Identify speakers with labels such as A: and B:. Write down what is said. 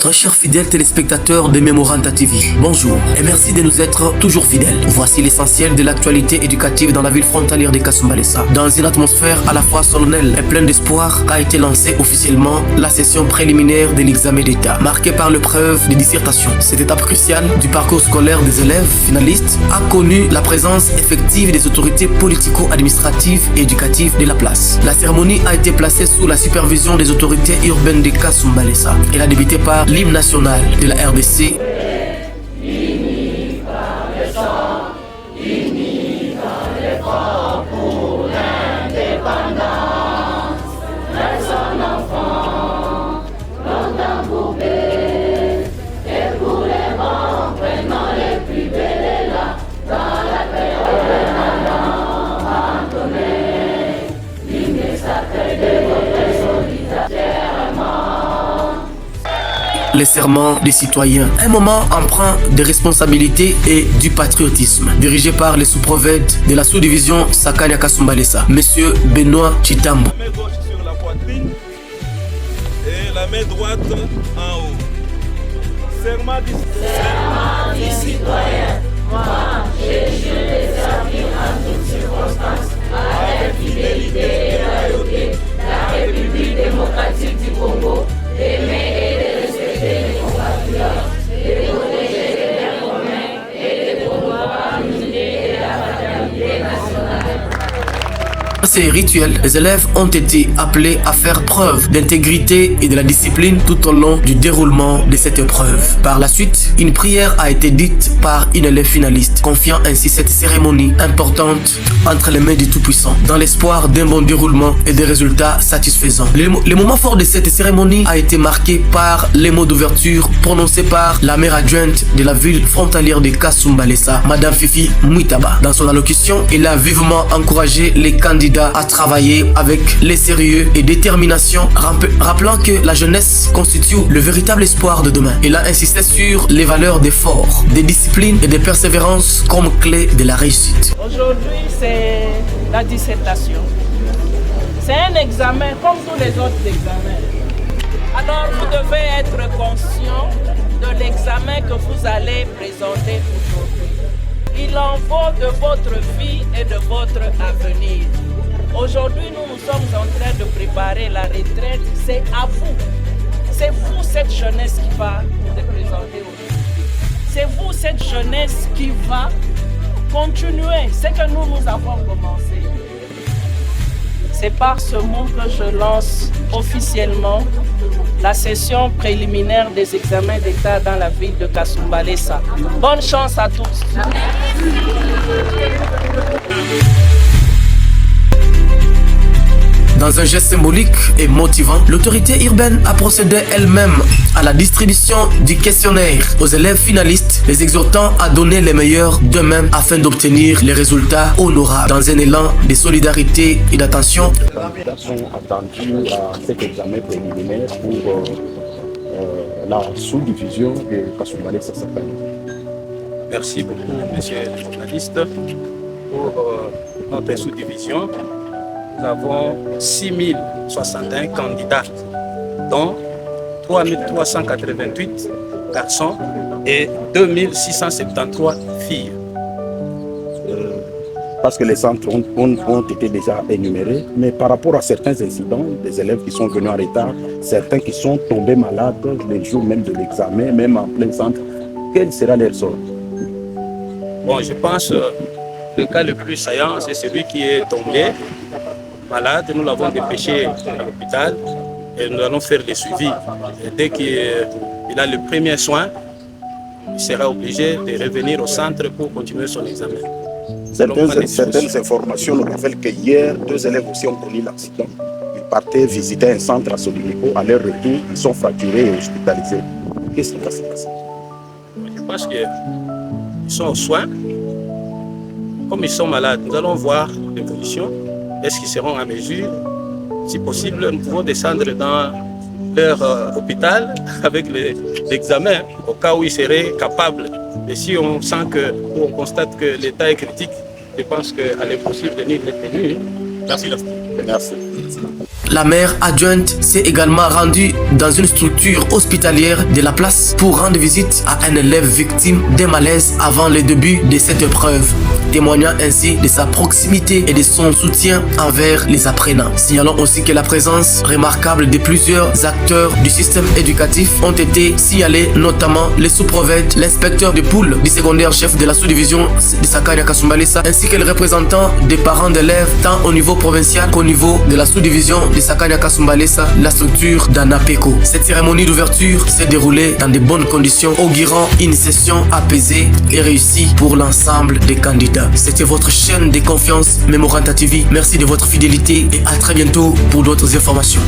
A: Très chers fidèles téléspectateurs de Memoranda TV, bonjour et merci de nous être toujours fidèles. Voici l'essentiel de l'actualité éducative dans la ville frontalière de Kasumbalesa. Dans une atmosphère à la fois solennelle et pleine d'espoir, a été lancée officiellement la session préliminaire de l'examen d'État, marquée par l'épreuve de dissertation. Cette étape cruciale du parcours scolaire des élèves finalistes a connu la présence effective des autorités politico-administratives et éducatives de la place. La cérémonie a été placée sous la supervision des autorités urbaines de Kasumbalesa. Elle a débuté par l'hymne national de la RDC. Les serments des citoyens, un moment empreint de responsabilité et du patriotisme, dirigé par le sous-prophète de la sous-division Sakanya Kasumbalesa, Monsieur Benoît Chitambo.
B: La main gauche sur la poitrine et la main droite en haut. Serment du citoyen. Moi, je jure de servir en toutes circonstances, avec fidélité et loyauté, la République démocratique du Congo, d'aimer et de respecter les compatriotes, de protéger les biens communs et de promouvoir l'unité et la fraternité nationale.
A: Dans ces rituels, les élèves ont été appelés à faire preuve d'intégrité et de la discipline tout au long du déroulement de cette épreuve. Par la suite, une prière a été dite par une élève finaliste, confiant ainsi cette cérémonie importante entre les mains du Tout-Puissant, dans l'espoir d'un bon déroulement et des résultats satisfaisants. Le moment fort de cette cérémonie a été marqué par les mots d'ouverture prononcés par la maire adjointe de la ville frontalière de Kasumbalesa, Madame Fifi Muitaba. Dans son allocution, elle a vivement encouragé les candidats à travailler avec les sérieux et détermination, rappelant que la jeunesse constitue le véritable espoir de demain. Elle a insisté sur les valeurs d'effort, de discipline et de persévérance comme clé de la réussite.
C: Aujourd'hui, c'est la dissertation. C'est un examen comme tous les autres examens. Alors, vous devez être conscient de l'examen que vous allez présenter aujourd'hui. Il en vaut de votre vie et de votre avenir. Aujourd'hui, nous sommes en train de préparer la retraite. C'est à vous. C'est vous, cette jeunesse qui va vous représenter aujourd'hui. C'est vous, cette jeunesse qui va continuer ce que nous avons commencé. C'est par ce mot que je lance officiellement la session préliminaire des examens d'État dans la ville de Kasumbalesa. Bonne chance à tous.
A: Dans un geste symbolique et motivant, l'autorité urbaine a procédé elle-même à la distribution du questionnaire aux élèves finalistes, les exhortant à donner les meilleurs d'eux-mêmes afin d'obtenir les résultats honorables. Dans un élan de solidarité et d'attention,
D: les candidats sont attendus à cet examen préliminaire pour la sous-division de Kasumbalesa.
B: Merci beaucoup, monsieur le journaliste, pour notre sous-division. Nous avons 6061 candidats, dont 3388 garçons et 2673 filles.
D: Parce que les centres ont été déjà énumérés, mais par rapport à certains incidents, des élèves qui sont venus en retard, certains qui sont tombés malades les jours même de l'examen, même en plein centre, quel sera leur sort?
B: Bon, je pense que le cas le plus saillant, c'est celui qui est tombé malade. Nous l'avons dépêché à l'hôpital et nous allons faire le suivi. Et dès qu'il a le premier soin, il sera obligé de revenir au centre pour continuer son examen.
D: Certaines informations nous révèlent que hier, 2 élèves aussi ont connu l'accident. Ils partaient visiter un centre à Solimico. À leur retour, ils sont fracturés et hospitalisés. Qu'est-ce qui va se passer?
B: Je pense qu'ils sont aux soins. Comme ils sont malades, nous allons voir l'évolution. Est-ce qu'ils seront en mesure? Si possible, nous pouvons descendre dans leur hôpital avec l'examen au cas où ils seraient capables. Et si on sent que, ou on constate que l'état est critique, je pense qu'à l'impossible de venir les tenir. Merci.
D: Merci.
A: La mère adjointe s'est également rendue dans une structure hospitalière de la place pour rendre visite à un élève victime d'un malaise avant le début de cette épreuve, témoignant ainsi de sa proximité et de son soutien envers les apprenants. Signalons aussi que la présence remarquable de plusieurs acteurs du système éducatif ont été signalés, notamment le sous-prophète, l'inspecteur de poule du secondaire chef de la sous-division de Sakanya Kasumbalesa, ainsi que le représentant des parents d'élèves tant au niveau provincial qu'au niveau de la sous-division de Sakanya Kasumbalesa, la structure d'Anapeko. Cette cérémonie d'ouverture s'est déroulée dans de bonnes conditions, augurant une session apaisée et réussie pour l'ensemble des candidats. C'était votre chaîne de confiance Memoranda TV. Merci de votre fidélité et à très bientôt pour d'autres informations.